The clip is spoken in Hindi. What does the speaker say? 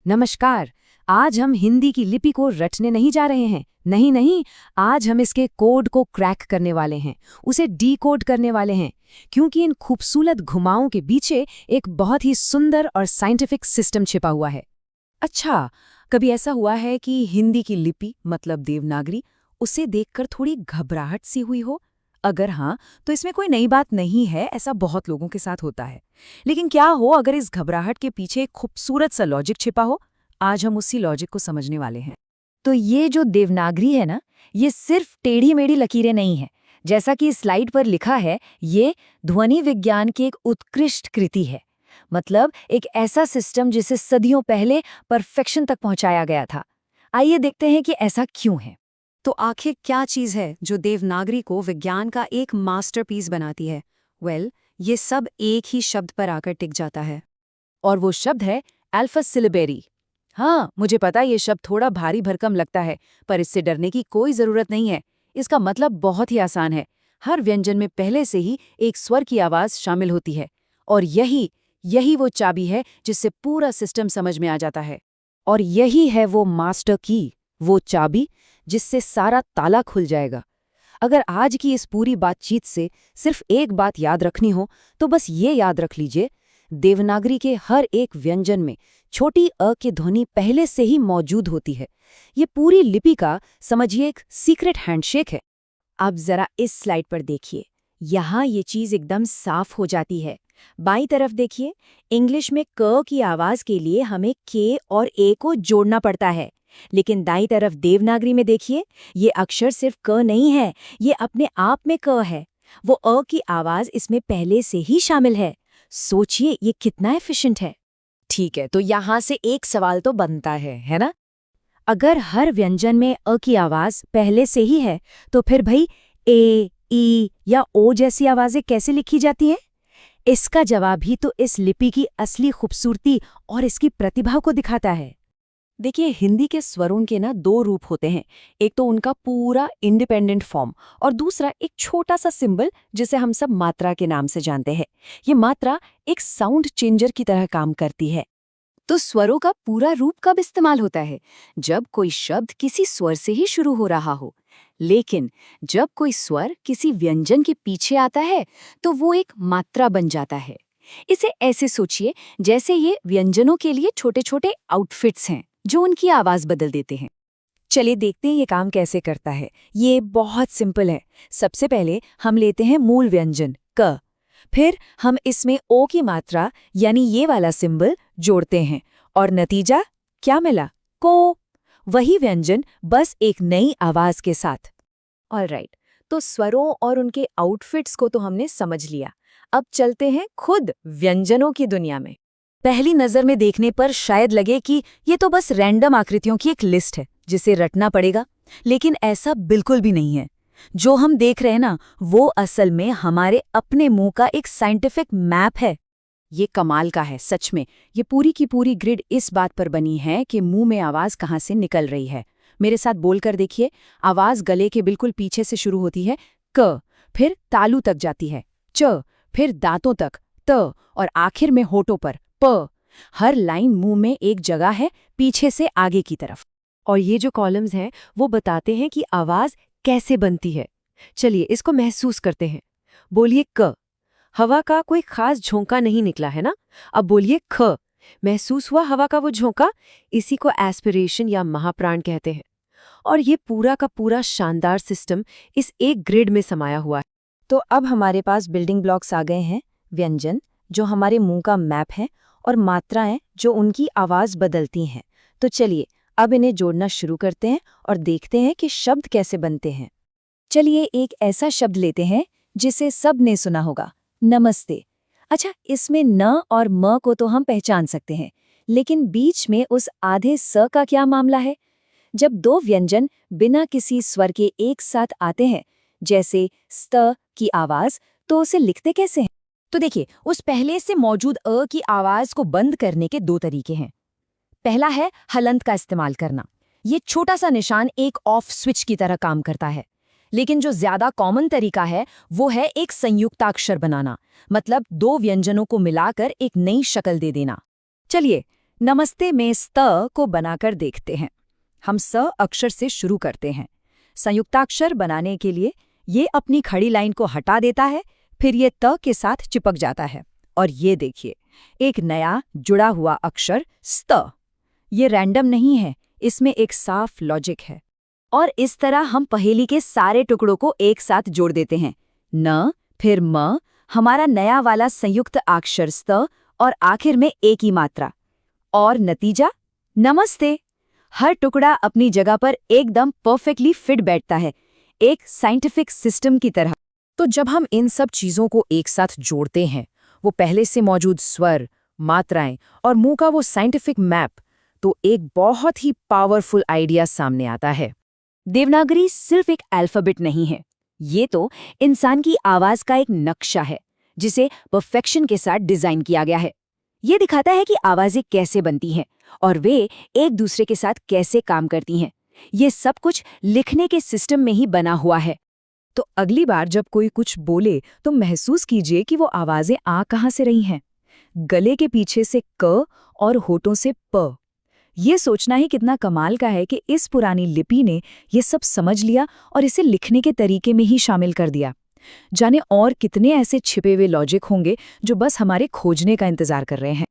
नमस्कार। आज हम हिंदी की लिपि को रटने नहीं जा रहे हैं। नहीं नहीं, आज हम इसके कोड को क्रैक करने वाले हैं, उसे डीकोड करने वाले हैं, क्योंकि इन खूबसूरत घुमावों के पीछे एक बहुत ही सुंदर और साइंटिफिक सिस्टम छिपा हुआ है। अच्छा, कभी ऐसा हुआ है कि हिंदी की लिपि मतलब देवनागरी उसे देखकर थोड़ी घबराहट सी हुई हो? अगर हाँ, तो इसमें कोई नई बात नहीं है, ऐसा बहुत लोगों के साथ होता है। लेकिन क्या हो अगर इस घबराहट के पीछे एक खूबसूरत सा लॉजिक छिपा हो? आज हम उसी लॉजिक को समझने वाले हैं। तो ये जो देवनागरी है ना, ये सिर्फ टेढ़ी-मेढ़ी लकीरें नहीं हैं। जैसा कि इस स्लाइड पर लिखा है, ये ध्वनि विज्ञान की एक उत्कृष्ट कृति है। मतलब एक ऐसा सिस्टम जिसे सदियों पहले परफेक्शन तक पहुंचाया गया था। आइए देखते हैं कि ऐसा क्यों है। तो आखिर क्या चीज़ है जो देवनागरी को विज्ञान का एक मास्टरपीस बनाती है? ये सब एक ही शब्द पर आकर टिक जाता है। और वो शब्द है अल्फा सिलिबेरी। हाँ, मुझे पता ये शब्द थोड़ा भारी भरकम लगता है, पर इससे डरने की कोई जरूरत नहीं है। इसका मतलब बहुत ही आसान है। हर व्यंजन में पहले से ही एक स्वर की आवाज शामिल होती है, और यही वो चाबी है जिससे पूरा सिस्टम समझ में आ जाता है। और यही है वो मास्टर की, वो चाबी जिससे सारा ताला खुल जाएगा। अगर आज की इस पूरी बातचीत से सिर्फ एक बात याद रखनी हो, तो बस ये याद रख लीजिए, देवनागरी के हर एक व्यंजन में छोटी अ की ध्वनि पहले से ही मौजूद होती है। ये पूरी लिपि का समझिए एक सीक्रेट हैंडशेक है। अब जरा इस स्लाइड पर देखिए, यहाँ ये चीज एकदम साफ हो जाती है। बाईं तरफ देखिए, इंग्लिश में क की आवाज के लिए हमें के और ए को जोड़ना पड़ता है, लेकिन दाईं तरफ देवनागरी में देखिए, ये अक्षर सिर्फ क नहीं है, ये अपने आप में क है। वो अ की आवाज इसमें पहले से ही शामिल है। सोचिए ये कितना एफिशिएंट है। ठीक है, तो यहाँ से एक सवाल तो बनता है ना? अगर हर व्यंजन में अ की आवाज पहले से ही है, तो फिर भाई ए, ई या ओ जैसी आवाजें कैसे लिखी जाती हैं? इसका जवाब ही तो इस लिपि की असली खूबसूरती और इसकी प्रतिभा को दिखाता है। देखिए, हिंदी के स्वरों के ना दो रूप होते हैं। एक तो उनका पूरा इंडिपेंडेंट फॉर्म, और दूसरा एक छोटा सा सिंबल जिसे हम सब मात्रा के नाम से जानते हैं। ये मात्रा एक साउंड चेंजर की तरह काम करती है। तो स्वरों का पूरा रूप कब इस्तेमाल होता है? जब कोई शब्द किसी स्वर से ही शुरू हो रहा हो। लेकिन जब कोई स्वर किसी व्यंजन के पीछे आता है, तो वो एक मात्रा बन जाता है। इसे ऐसे सोचिए जैसे ये व्यंजनों के लिए छोटे छोटे आउटफिट्स हैं जो उनकी आवाज बदल देते हैं। चलिए देखते हैं ये काम कैसे करता है। ये बहुत सिंपल है। सबसे पहले हम लेते हैं मूल व्यंजन क, फिर हम इसमें ओ की मात्रा यानी ये वाला सिंबल जोड़ते हैं, और नतीजा क्या मिला? को। वही व्यंजन, बस एक नई आवाज के साथ। ऑलराइट, तो स्वरों और उनके आउटफिट्स को तो हमने समझ लिया। अब चलते हैं खुद व्यंजनों की दुनिया में। पहली नजर में देखने पर शायद लगे कि ये तो बस रैंडम आकृतियों की एक लिस्ट है जिसे रटना पड़ेगा, लेकिन ऐसा बिल्कुल भी नहीं है। जो हम देख रहे हैं ना, वो असल में हमारे अपने मुंह का एक साइंटिफिक मैप है। ये कमाल का है सच में। ये पूरी की पूरी ग्रिड इस बात पर बनी है कि मुंह में आवाज कहाँ से निकल रही है। मेरे साथ बोलकर देखिए। आवाज गले के बिल्कुल पीछे से शुरू होती है क, फिर तालू तक जाती है च, फिर दांतों तक त, और आखिर में होठों पर प। हर लाइन मुंह में एक जगह है, पीछे से आगे की तरफ। और ये जो कॉलम्स हैं वो बताते हैं कि आवाज कैसे बनती है। चलिए इसको महसूस करते हैं। बोलिए क। हवा का कोई खास झोंका नहीं निकला है ना? अब बोलिए ख। महसूस हुआ हवा का वो झोंका? इसी को एस्पिरेशन या महाप्राण कहते हैं। और ये पूरा का पूरा शानदार सिस्टम इस एक ग्रिड में समाया हुआ है। तो अब हमारे पास बिल्डिंग ब्लॉक्स आ गए हैं। व्यंजन जो हमारे मुंह का मैप है, और मात्राएं जो उनकी आवाज बदलती हैं। तो चलिए अब इन्हें जोड़ना शुरू करते हैं और देखते हैं कि शब्द कैसे बनते हैं। चलिए एक ऐसा शब्द लेते हैं जिसे सब ने सुना होगा, नमस्ते। अच्छा, इसमें न और म को तो हम पहचान सकते हैं, लेकिन बीच में उस आधे स का क्या मामला है? जब दो व्यंजन बिना किसी स्वर के एक साथ आते हैं, जैसे स्त की आवाज, तो उसे लिखते कैसे हैं? तो देखिए, उस पहले से मौजूद अ की आवाज को बंद करने के दो तरीके हैं। पहला है हलंत का इस्तेमाल करना। ये छोटा सा निशान एक ऑफ स्विच की तरह काम करता है। लेकिन जो ज्यादा कॉमन तरीका है वो है एक संयुक्ताक्षर बनाना, मतलब दो व्यंजनों को मिलाकर एक नई शक्ल दे देना। चलिए नमस्ते में स्त को बनाकर देखते हैं। हम स अक्षर से शुरू करते हैं। संयुक्ताक्षर बनाने के लिए ये अपनी खड़ी लाइन को हटा देता है, फिर ये त के साथ चिपक जाता है। और ये देखिए, एक नया जुड़ा हुआ अक्षर स्त। ये रैंडम नहीं है, इसमें एक साफ लॉजिक है। और इस तरह हम पहेली के सारे टुकड़ों को एक साथ जोड़ देते हैं। न, फिर म, हमारा नया वाला संयुक्त अक्षर स्त और आखिर में एक ही मात्रा। और नतीजा नमस्ते। हर टुकड़ा अपनी जगह पर एकदम परफेक्टली फिट बैठता है, एक साइंटिफिक सिस्टम की तरह। तो जब हम इन सब चीज़ों को एक साथ जोड़ते हैं, वो पहले से मौजूद स्वर, मात्राएं और मुंह का वो साइंटिफिक मैप, तो एक बहुत ही पावरफुल आइडिया सामने आता है। देवनागरी सिर्फ एक अल्फाबेट नहीं है, ये तो इंसान की आवाज का एक नक्शा है जिसे परफेक्शन के साथ डिजाइन किया गया है। ये दिखाता है कि आवाजें कैसे बनती हैं और वे एक दूसरे के साथ कैसे काम करती हैं। ये सब कुछ लिखने के सिस्टम में ही बना हुआ है। तो अगली बार जब कोई कुछ बोले तो महसूस कीजिए कि वो आवाजें आ कहाँ से रही हैं। गले के पीछे से क और होठों से प। ये सोचना ही कितना कमाल का है कि इस पुरानी लिपि ने ये सब समझ लिया और इसे लिखने के तरीके में ही शामिल कर दिया। जाने और कितने ऐसे छिपे हुए लॉजिक होंगे जो बस हमारे खोजने का इंतजार कर रहे हैं।